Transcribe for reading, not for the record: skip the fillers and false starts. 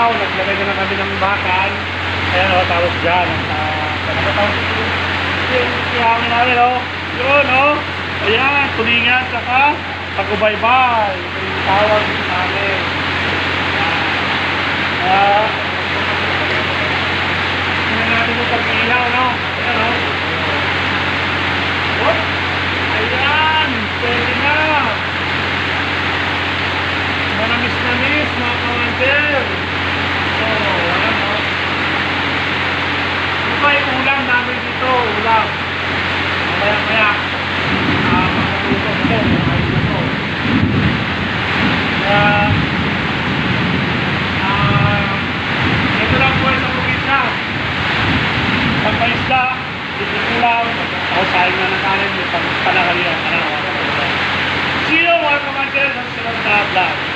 ilaw, naglagay na kami ng bakan. Ayan o, tapos dyan. Yung ihangin namin o. Yun o. Ayan, tulingan, saka tagubaybay. Ito yung tawag namin. Tingnan natin yung pag-ilaw, no? Ayan o. What? Ayan, pwede na. Manamis-namis, mga kamanter. Ayan o. Ito ay ulam namin dito, ulam. Mamaya-maya. Makatuto ito. Ito lang po ay sa probinsya. Pagpaisda, ulam, pausahin na ng kanin, may panakalihan. See you, mga kamanter, sa sunod na vlog.